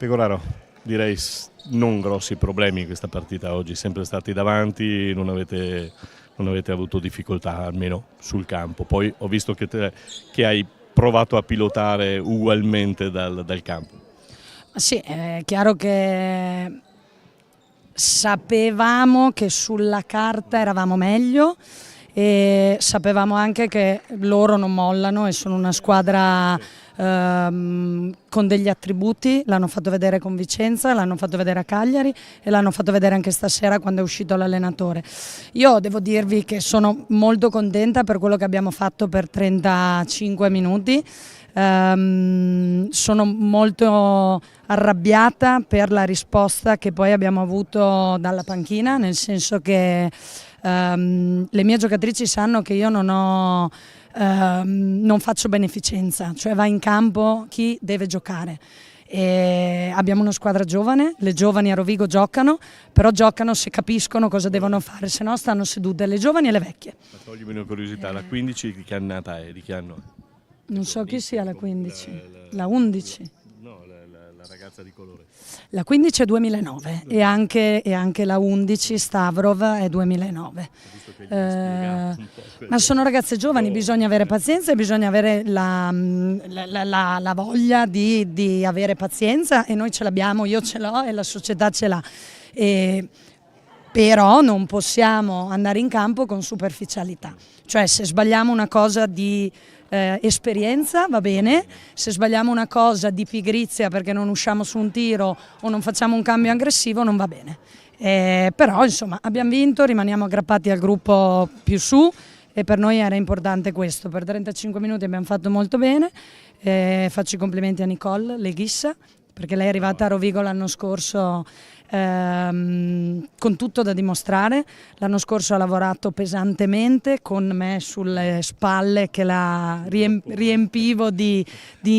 Pecoraro, direi non grossi problemi in questa partita oggi, sempre stati davanti, non avete avuto difficoltà almeno sul campo. Poi ho visto che hai provato a pilotare ugualmente dal campo. Sì, è chiaro che sapevamo che sulla carta eravamo meglio e sapevamo anche che loro non mollano e sono una squadra con degli attributi, l'hanno fatto vedere con Vicenza, l'hanno fatto vedere a Cagliari e l'hanno fatto vedere anche stasera quando è uscito l'allenatore. Io devo dirvi che sono molto contenta per quello che abbiamo fatto per 35 minuti. Sono molto arrabbiata per la risposta che poi abbiamo avuto dalla panchina, nel senso che le mie giocatrici sanno che io non faccio beneficenza, cioè va in campo chi deve giocare. E abbiamo una squadra giovane, le giovani a Rovigo giocano, però giocano se capiscono cosa devono fare, se no stanno sedute le giovani e le vecchie. Ma toglimi una curiosità, la 15 di che annata è? Di che anno è? Non so chi sia la 15, la 11. No, la ragazza di colore. La 15 è 2009 e anche la 11 Stavrov è 2009. Ma sono ragazze giovani, bisogna avere pazienza e bisogna avere la voglia di avere pazienza, e noi ce l'abbiamo, io ce l'ho e la società ce l'ha. Però non possiamo andare in campo con superficialità, cioè se sbagliamo una cosa di esperienza va bene, se sbagliamo una cosa di pigrizia perché non usciamo su un tiro o non facciamo un cambio aggressivo non va bene. Però insomma abbiamo vinto, rimaniamo aggrappati al gruppo più su e per noi era importante questo. Per 35 minuti abbiamo fatto molto bene, faccio i complimenti a Nicole Leghissa perché lei è arrivata a Rovigo l'anno scorso con tutto da dimostrare. L'anno scorso ha lavorato pesantemente con me sulle spalle che la riempivo di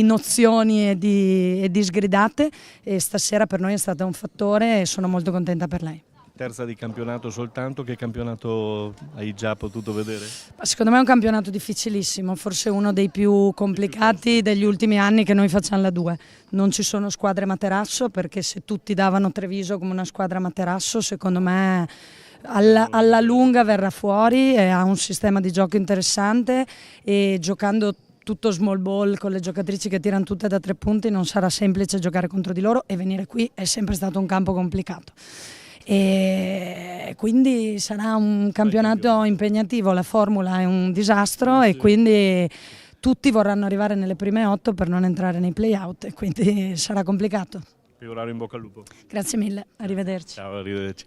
nozioni e di sgridate, e stasera per noi è stato un fattore e sono molto contenta per lei. Terza di campionato soltanto, che campionato hai già potuto vedere? Secondo me è un campionato difficilissimo, forse uno dei più complicati degli ultimi anni che noi facciamo la 2. Non ci sono squadre materasso, perché se tutti davano Treviso come una squadra materasso, secondo me alla lunga verrà fuori e ha un sistema di gioco interessante, e giocando tutto small ball con le giocatrici che tirano tutte da 3 punti non sarà semplice giocare contro di loro, e venire qui è sempre stato un campo complicato. E quindi sarà un campionato impegnativo, la formula è un disastro e quindi tutti vorranno arrivare nelle prime 8 per non entrare nei play-out, e quindi sarà complicato. Pecoraro, in bocca al lupo. Grazie mille, arrivederci. Ciao, arrivederci.